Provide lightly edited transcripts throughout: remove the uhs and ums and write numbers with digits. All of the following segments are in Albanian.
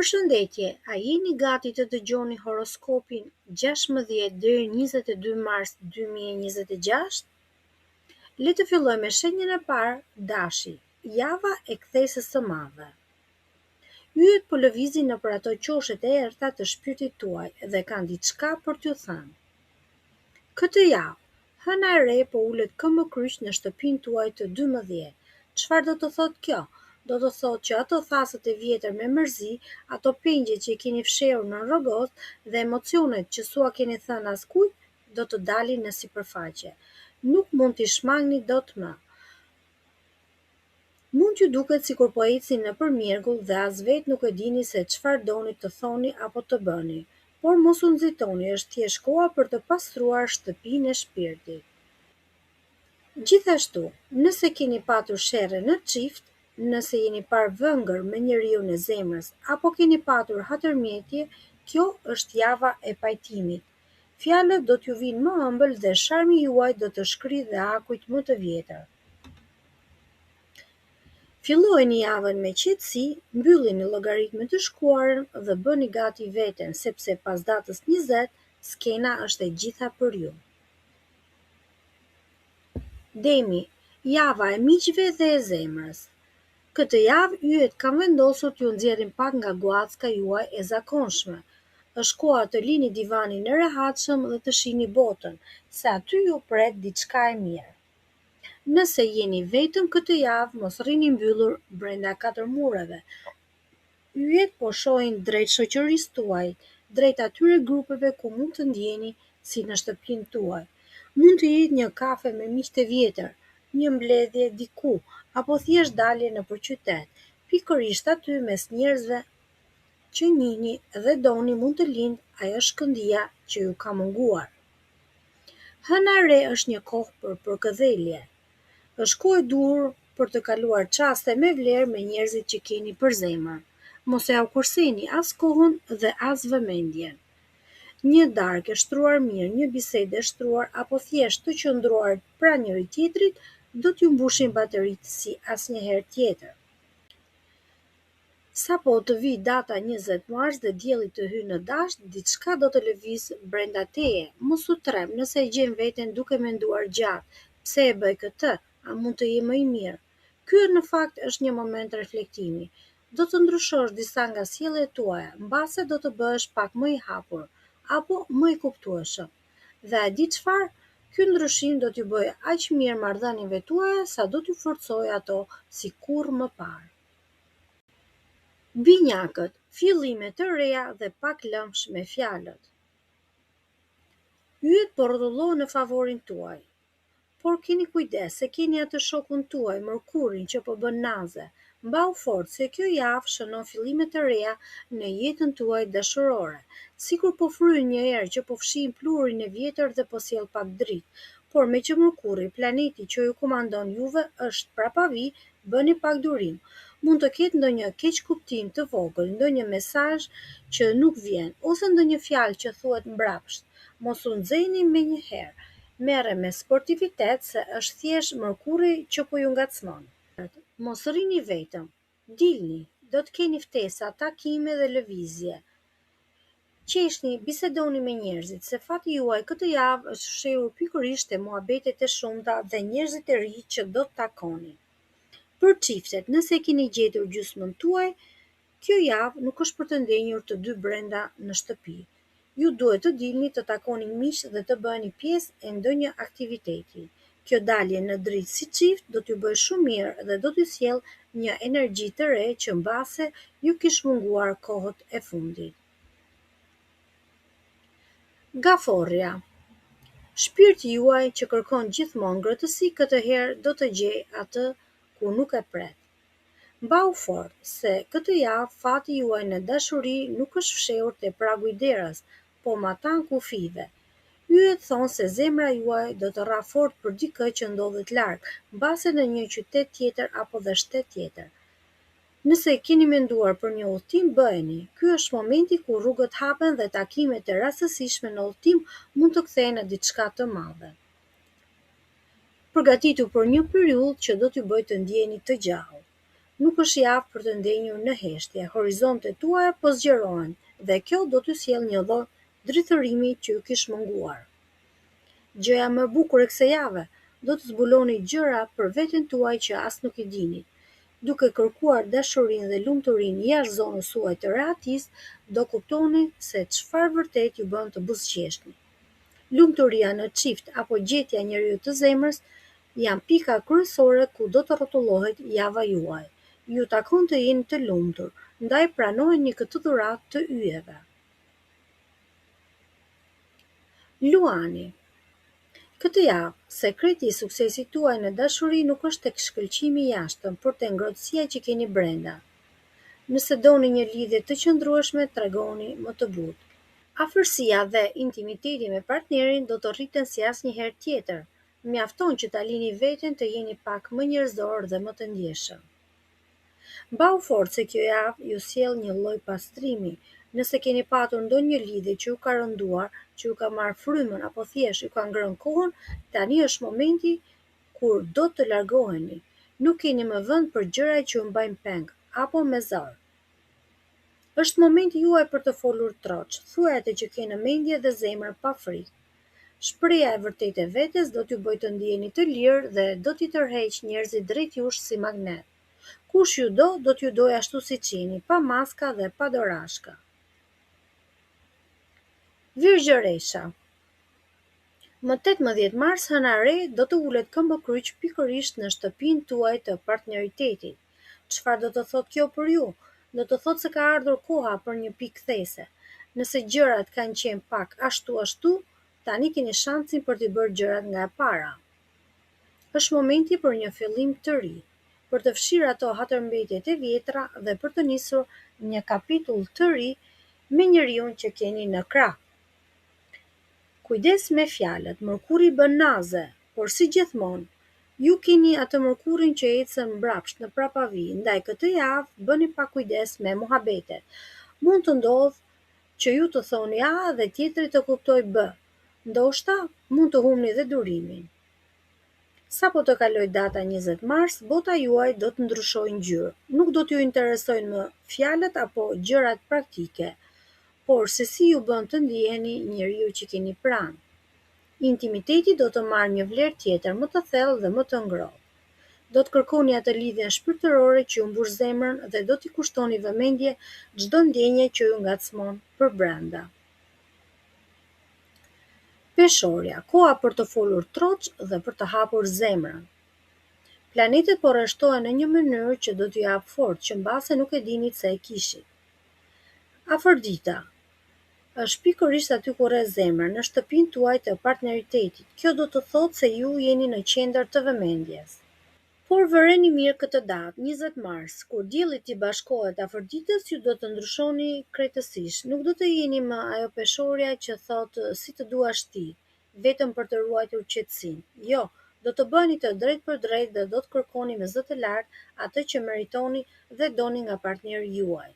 Përshëndetje, a jeni gati të dëgjoni horoskopin 16 deri 22 mars 2026? Le të fillojmë me shenjën e parë, Dashi, java e kthesës së madhe. Yjet po lëvizin nëpër ato qoshet e errta të shpirtit tuaj dhe kanë diçka për t'ju thënë. Këtë javë, hëna e re po ulet këmbëkryq në shtëpinë tuaj të 12. Çfarë do të thotë kjo? Do të thotë që ato thasët e vjetër me mërzi, ato pengjet që i keni fshehur në rrogot dhe emocionet që s'ua keni thënë askujt, do të dalin në sipërfaqe. Nuk mund t'i shmangni dot më. Mund t'ju duket sikur po ecni nëpër mjergull dhe as vetë nuk e dini se çfarë doni të thoni apo të bëni. Por mos u nxitoni, është thjesht koha për të pastruar shtëpinë e shpirtit. Gjithashtu, nëse keni patur sherrë në çift, nëse jeni parë vëngër me njeriu në zemrës apo keni patur hatërmjetje, kjo është java e pajtimit. Fjalët do t'ju vinë më ëmbël dhe sharmi juaj do të shkrijë dhe akujt më të vjetër. Fillojeni javën me qetësi, mbyllini llogaritë me të shkuarën dhe bëni gati veten, sepse pas datës 20, skena është e gjitha për ju. Demi, java e miqve dhe e zemrës. Këtë javë yjet kanë vendosur t'ju nxjerrin pak nga guacka juaj e zakonshme. Është koha të lini divanin e rehatshëm dhe të shihni botën, se aty ju pret diçka e mirë. Nëse jeni vetëm këtë javë, mos rrini mbyllur brenda 4 mureve. Yjet po shohin drejt shoqërisë tuaj, drejt atyre grupeve ku mund të ndjeni si në shtëpinë tuaj. Mund të jetë një kafe me miq të vjetër, një mbledhje diku, apo thjesht dalje nëpër qytet. Pikërisht aty mes njerëzve që njihni dhe doni mund të lindë ajo shkëndija që ju ka munguar. Hëna e re është një kohë për përkëdhelje. Është kohë e duhur për të kaluar çaste me vlerë me njerëzit që keni për zemër. Mos e aukurseni as kohën dhe as vëmendjen. Një darkë e shtruar mirë, një bisedë e shtruar apo thjesht të qëndruar pranë njëri tjetrit do t'ju mbushin bateritë si asnjëherë tjetër. Sapo të vi data 20 mars dhe dielli të hyjë në dasht, diçka do të lëvizë brenda teje. Mos u trem nëse e gjen veten duke menduar gjatë, pse e bëj këtë? A mund të jem më i mirë? Ky në fakt është një moment reflektimi. Do të ndryshosh disa nga sjelljet tuaja, mbase do të bëhesh pak më i hapur apo më i kuptueshëm. Dhe e di çfarë? Ky ndryshim do t'ju bëjë aq mirë marrëdhënieve tuaja sa do t'ju forcojë ato si kurrë më parë. Binjakët, fillime të reja dhe pak lëmsh me fjalët. Yjet po rrotullohen në favorin tuaj. Por keni kujdes se keni atë shokun tuaj, Mërkurin, që po bën naze. Mbau fort se kjo javë shënon fillime të reja në jetën tuaj dashurore. Sikur po fryn një erë që po fshin pluhurin e vjetër dhe po sjell pak dritë. Por me që Mërkuri, planeti që ju komandon juve, është prapavi, bëni pak durim. Mund të ketë ndonjë keqkuptim të vogël, ndonjë mesazh që nuk vjen, ose ndonjë fjalë që thuhet mbrapsht. Mos u nxehni menjëherë. Merre me sportivitet se është thjesht Mërkuri që po ju ngacmon. Mos rrini vetëm, dilni, do të keni ftesa, takime dhe lëvizje. Qeshni, bisedoni me njerëzit, se fati juaj këtë javë është fshehur pikërisht te muhabetet e shumta dhe njerëzit e ri që do të takoni. Për çiftet, nëse keni gjetur gjysmën tuaj, kjo javë nuk është për të ndenjur të dy brenda në shtëpi. Ju duhet të dilni të takoni miq dhe të bëheni pjesë e ndonjë aktiviteti. Kjo dalje në dritë si çift do t'ju bëjë shumë mirë dhe do t'ju sjellë një energji të re që mbase ju kish munguar kohët e fundit. Gaforria. Shpirti juaj që kërkon gjithmonë ngrohtësi këtë herë do të gjejë atë ku nuk e pret. Mbau fort se këtë javë fati juaj në dashuri nuk është fshehur te pragu i derës, po matan kufive. Yjet thonë se zemra juaj do të rra fort për dikë që ndodhet larg, mbase në një qytet tjetër apo dhe shtet tjetër. Nëse keni menduar për një udhtim, bëheni. Ky është momenti ku rrugët hapen dhe takimet e rastësishme në udhtim mund të kthehen në diçka të madhe. Përgatitu për një periudhë që do t'ju bëjë të ndjeheni të gjallë. Nuk është javë për të ndenjur në heshtje, horizontet tuaja po zgjerohen dhe kjo do t'ju sjellë një lloj drithërimi që ju kish munguar. Gjëja më e bukur e kësaj jave, do të zbuloni gjëra për veten tuaj që as nuk i dini. Duke kërkuar dashurinë dhe lumturinë jashtë zonës suaj të rehatisë, do kuptoni se çfarë vërtet ju bën të buzëqeshni. Lumturia në çift apo gjetja e njeriu të zemrës janë pika kryesore ku do të rrotullohet java juaj. Ju takon të jeni të lumtur, ndaj pranojeni këtë dhuratë të yjeve. Luani. Këtë javë, sekreti i suksesit tuaj në dashuri nuk është tek shkëlqimi i jashtëm, por te ngrohtësia që keni brenda. Nëse doni një lidhje të qëndrueshme, tregoni më të butë. Afërsia dhe intimiteti me partnerin do të rriten si asnjëherë tjetër. Mjafton që ta lini veten të jeni pak më njerëzor dhe më të ndjeshëm. Mbau fort se kjo javë ju sjell një lloj pastrimi. Nëse keni patur ndonjë lidhje që ju ka rënduar, që ju ka marrë frymën apo thjesht ju ka ngrënë kohën, tani është momenti kur do të largoheni. Nuk keni më vend për gjëra që ju mbajnë peng apo me zor. Është momenti juaj për të folur troç, thuaj atë që ke në mendje dhe zemër pa frikë. Shpreha e vërtetë e vetes do t'ju bëjë të ndiheni të lirë dhe do t'i tërheqë njerëzit drejt jush si magnet. Kush ju do t'ju dojë ashtu siç jeni, pa maska dhe pa dorashka. Virgjëresha. Më 18 mars hëna re do të ulet këmbëkryq pikërisht në shtëpinë tuaj të partneritetit. Çfarë do të thotë kjo për ju? Do të thotë se ka ardhur koha për një pikë kthese. Nëse gjërat kanë qenë pak ashtu, tani keni shansin për t'i bërë gjërat nga e para. Është momenti për një fillim të ri, për të fshirë ato hatërmbetjet e vjetra dhe për të nisur një kapitull të ri me njeriun që keni në krah. Kujdes me fjalët, Mërkuri bën naze, por si gjithmonë, ju keni atë Mërkurin që ecën mbrapsht në prapavi, ndaj këtë javë bëni pak kujdes me muhabetet. Mund të ndodhë që ju të thoni A dhe tjetri të kuptoj B. Ndoshta mund të humni dhe durimin. Sa po të kaloj data 20 mars, bota juaj do të ndryshojë ngjyrë. Nuk do t'ju interesojnë më fjalët apo gjërat praktike, por se si ju bën të ndiheni njeriu që keni pranë. Intimiteti do të marrë një vlerë tjetër, më të thellë dhe më të ngrohtë. Do të kërkoni atë lidhjen shpirtërore që ju mbush zemrën dhe do t'i kushtoni vëmendje çdo ndjenje që ju ngacmon përbrenda. Peshorja, koha për të folur troç dhe për të hapur zemrën. Planetet po rreshtohen në një mënyrë që do t'ju jap forcë që mbase nuk e dinit se e kishit. Afërdita është pikërisht aty ku rre zemrën, në shtëpinë tuaj të partneritetit. Kjo do të thotë se ju jeni në qendër të vëmendjes. Por vëreni mirë këtë datë, 20 mars, kur dielli t'i bashkohet Afërditës, ju do të ndryshoni krejtësisht. Nuk do të jeni më ajo peshorja që thotë si të duash ti, vetëm për të ruajtur qetësinë. Jo, do të bëheni të drejtë për drejtë dhe do të kërkoni me zë të lartë atë që meritoni dhe doni nga partneri juaj.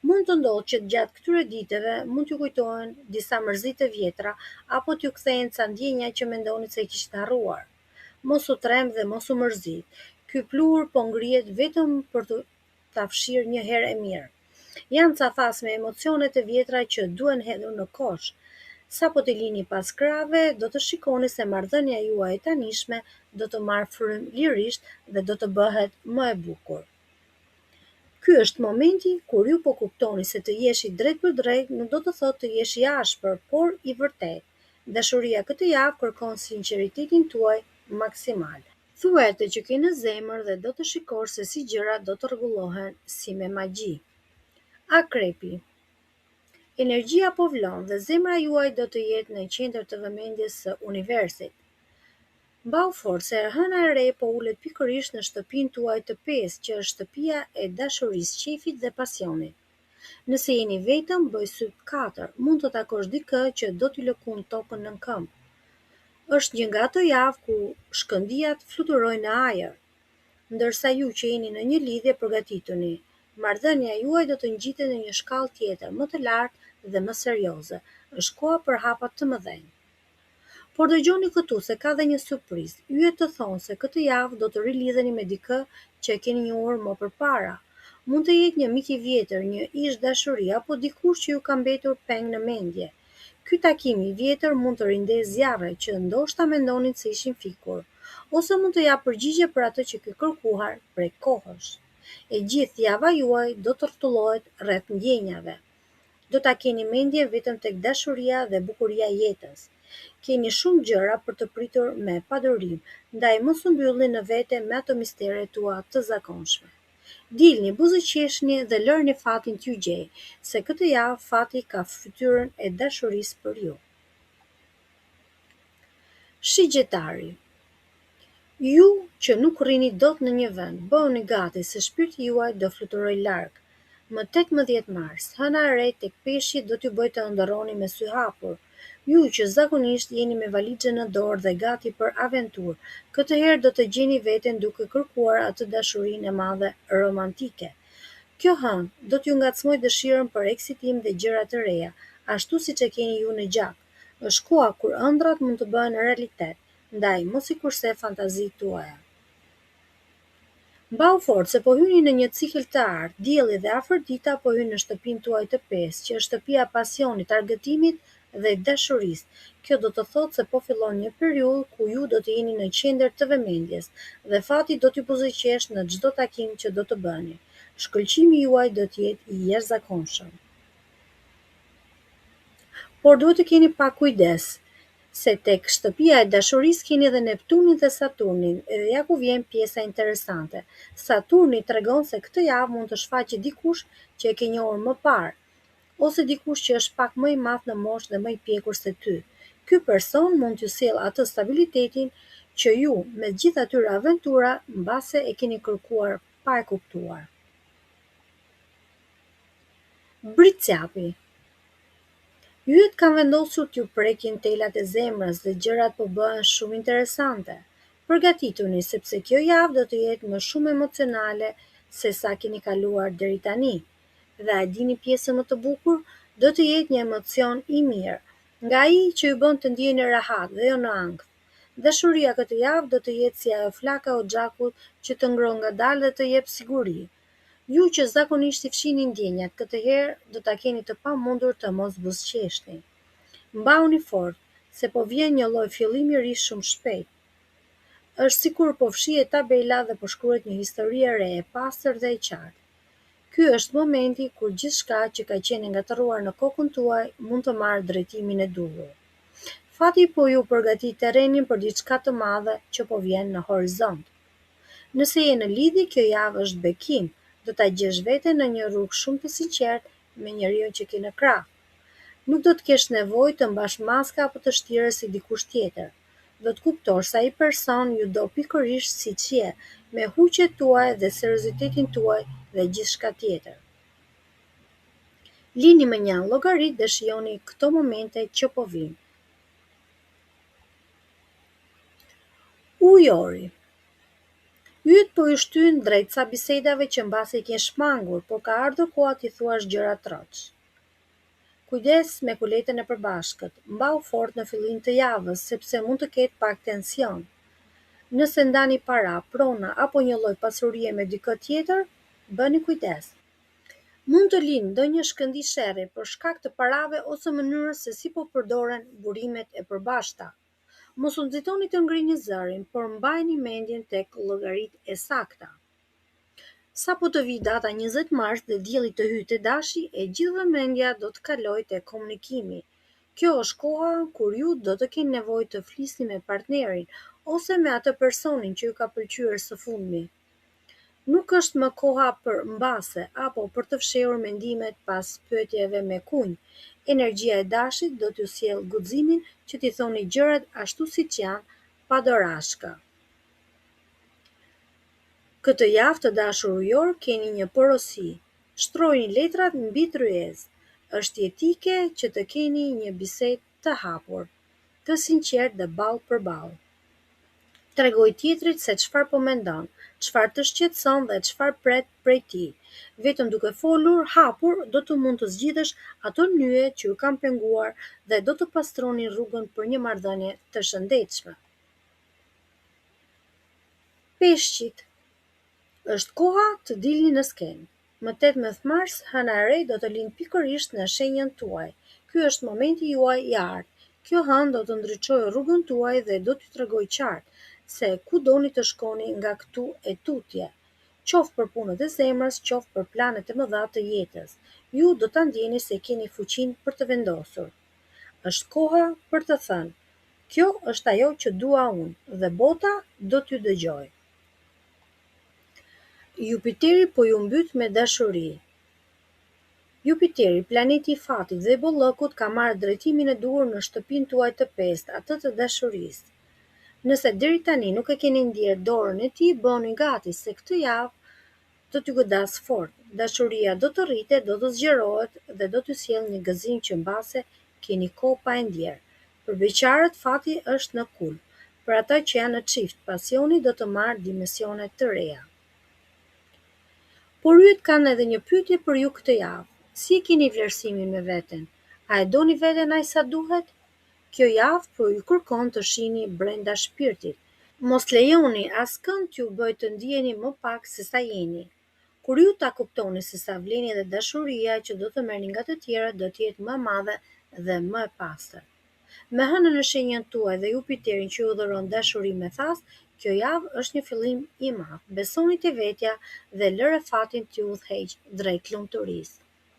Mund të ndodhë që gjatë këtyre ditëve mund t'ju kujtohen disa mërzitë e vjetra apo t'ju kthehen ca ndjenja që mendoni se i kishit harruar. Mos u trem dhe mos u mërzit. Ky pluhur po ngrihet vetëm për ta fshirë një herë e mirë. Janë ca thasme emocionet e vjetra që duhen hedhur në kosh. Sa po të lini pas krave, do të shikoni se marrëdhënia juaj e tanishme do të marrë frym lirisht dhe do të bëhet më e bukur. Ky është momenti kur ju po kuptoni se të jeshi drejt për drejt nuk do të thotë të jeshi ashpër, por i vërtet. Dashuria këtë javë kërkon sinqeritetin tuaj maksimal. Thuaj atë që ke në zemër dhe do të shikosh se si gjërat do të rregullohen si me magji. Akrepi. Energjia po vlon dhe zemra juaj do të jetë në qendër të vëmendjes së universit. Mbau fort se hëna e re po ulet pikërisht në shtëpinë tuaj të pesë, që është shtëpia e dashurisë, qefit dhe pasionit. Nëse jeni vetëm, bëj syt 4, mund të takosh dikë që do t'i lëkund tokën nën këmbë. Është një nga ato javë ku shkëndijat fluturojnë në ajër, ndërsa ju që jeni në një lidhje përgatituni. Marrëdhënia juaj do të ngjitet në një shkallë tjetër, më të lartë dhe më serioze. Është koha për hapa të mëdhenj. Por dëgjoni këtu se ka dhe një surprizë. Yjet të thonë se këtë javë do të rilidheni me dikë që e keni njohur më përpara. Mund të jetë një mik i vjetër, një ish dashuri apo dikush që ju ka mbetur peng në mendje. Ky takim i vjetër mund të rindezë zjarre që ndoshta mendonin se ishin fikur, ose mund të japë përgjigje për atë që ke kërkuar prej kohësh. E gjithë java juaj do të rrotullohet rreth ndjenjave. Do ta keni mendjen vetëm tek dashuria dhe bukuria e jetës. Keni shumë gjëra për të pritur me padurim, ndaj mos u mbyllni në vete me ato misteret tua të zakonshme. Dilni, buzëqeshni dhe lërni fatin t'ju gjejë, se këtë javë fati ka fytyrën e dashurisë për ju. Shigjetari. Ju që nuk rrini dot në një vend, bëhuni gati se shpirti juaj do fluturoj larg. Më 18 mars, hëna e re tek peshqi do t'ju bëjë të ëndërroni me sy hapur. Ju që zakonisht jeni me valixhen në dorë dhe gati për aventurë, këtë herë do të gjeni veten duke kërkuar atë dashurinë e madhe romantike. Kjo hënë do t'ju ngacmoj dëshirën për eksitim dhe gjëra të reja, ashtu siç e keni ju në gjak. Është koha kur ëndrat mund të bëhen realitet, ndaj mos i kurse fantazitë tuaja. Mbau fort se po hyni në një cikël të artë, dielli dhe Afrodita po hynë në shtëpinë tuaj të pestë, që është shtëpia e pasionit, argëtimit dhe dashurisë. Kjo do të thotë se po fillon një periudhë ku ju do të jeni në qendër të vëmendjes dhe fati do t'ju buzëqesh në çdo takim që do të bëni. Shkëlqimi juaj do të jetë i jashtëzakonshëm. Por duhet të keni pak kujdes, se tek shtëpia e dashurisë keni edhe Neptunin dhe Saturnin, edhe ja ku vjen pjesa interesante. Saturni tregon se këtë javë mund të shfaqet dikush që e ke njohur më parë, ose dikush që është pak më i madh në moshë dhe më i pjekur se ty. Ky person mund t'ju sjellë atë stabilitetin që ju, me gjithë atyre aventura, mbase e keni kërkuar pa e kuptuar. Bricjapi. Yjet kanë vendosur t'ju prekin telat e zemrës dhe gjërat po bëhen shumë interesante. Përgatituni sepse kjo javë do të jetë më shumë emocionale se sa keni kaluar deri tani. Dhe a dini pjesën më të bukur? Do të jetë një emocion i mirë, nga ai që ju bën të ndjeni rahat dhe jo në ankth. Dashuria këtë javë do të jetë si ajo flaka o xhakut që të ngron ngadalë dhe të jep siguri. Ju që zakonisht i fshini ndjenjat, këtë herë do ta keni të pamundur të mos buzëqeshni. Mbahuni fort, se po vjen një lloj fillimi ri shumë shpejt. Është sikur po fshihet tabela dhe po shkruhet një histori e re, e pastër dhe e qartë. Ky është momenti kur gjithçka që ka qenë ngatëruar në kokën tuaj mund të marrë drejtimin e duhur. Fati po ju përgatit terrenin për diçka të madhe që po vjen në horizont. Nëse je në lidhje, kjo javë është bekim. Do ta gjesh veten në një rrugë shumë të sinqertë me njeriu që ke në krah. Nuk do të kesh nevojë të mbash maska apo të shtirësh si dikush tjetër. Do të kuptosh se ai person ju do pikërisht siç je, me huqet tuaj dhe seriozitetin tuaj dhe gjithçka tjetër. Lini me një llogarit dhe shijoni këto momente që po vijnë. Ujori. Yjet po ju shtyn drejt ca bisedave që mbasi i kenë shmangur, por ka ardhur koha t'i thuash gjëra troç. Kujdes me kuletën e përbashkët, mbau fort në fillim të javës, sepse mund të ketë pak tension. Nëse ndani para, prona apo një lloj pasurie me dikë tjetër, bëni kujdes. Mund të linë ndonjë shkëndijë sherrri për shkak të parave ose mënyrës se si po përdoren burimet e përbashkëta. Mos u nxitoni të ngrini zërin, por mbajini mendjen tek llogaritë e sakta. Sapo të vi data 20 mars dhe dielli të hyjë te dashi, e gjithë vëmendja do të kalojë te komunikimi. Kjo është koha kur ju do të keni nevojë të flisni me partnerin ose me atë personin që ju ka pëlqyer së fundmi. Nuk është më koha për mbase apo për të fshehur mendimet pas pyetjeve me kunj. Energjia e dashit do t'ju sjellë guximin që t'i thoni gjërat ashtu siç janë, pa dorashka. Këtë javë të dashur ujor keni një porosi. Shtrojini letrat mbi tryezë. Është jetike që të keni një bisedë të hapur, të sinqertë dhe ballë për ballë. Tregoj tjetrit se çfarë po mendon. çfarë të shqetëson dhe çfarë pret prej tij. Vetëm duke folur hapur do të mund të zgjidhësh ato nyje që ju kanë penguar dhe do të pastronin rrugën për një marrëdhënie të shëndetshme. Peshqit. Është koha të dilni në skenë. Më 18 mars, hëna e re do të lindë pikërisht në shenjën tuaj. Ky është momenti juaj i art. Kjo hënë do të ndriçojë rrugën tuaj dhe do t'ju tregojë qartë se ku doni të shkoni nga këtu e tutje. Qoftë për punët e zemrës, qoftë për planet e mëdha të jetës. Ju do ta ndjeni se keni fuqinë për të vendosur. Është koha për të thënë: kjo është ajo që dua unë dhe bota do t'ju dëgjojë. Jupiteri po ju mbyt me dashuri. Jupiteri, planeti i fatit dhe i bollëkut, ka marrë drejtimin e duhur në shtëpinë tuaj të pestë, atë të dashurisë. Nëse deri tani nuk e keni ndier dorën e tij, bëni gati se këtë javë do t'ju godas fort. Dashuria do të rritet, do të zgjerohet dhe do t'ju sjellë një gëzim që mbase keni kohë pa e ndjer. Për beqarët fati është në kul. Për ata që janë në çift, pasioni do të marrë dimensione të reja. Por yjet kanë edhe një pyetje për ju këtë javë. Si e keni vlerësimin me veten? A e doni veten aq sa duhet? Kjo javë po ju kërkon të shihni brenda shpirtit. Mos lejoni askënd t'ju bëjë të ndiheni më pak se sa jeni. Kur ju ta kuptoni se sa vleni dhe dashuria që do të merrni nga të tjerët do të jetë më e madhe dhe më e pastër. Me hënën në shenjën tuaj dhe Jupiterin që ju dhuron dashuri me thas, kjo javë është një fillim i madh. Besoni te vetja dhe lëre fatin t'ju udhëheqë drejt lumturisë.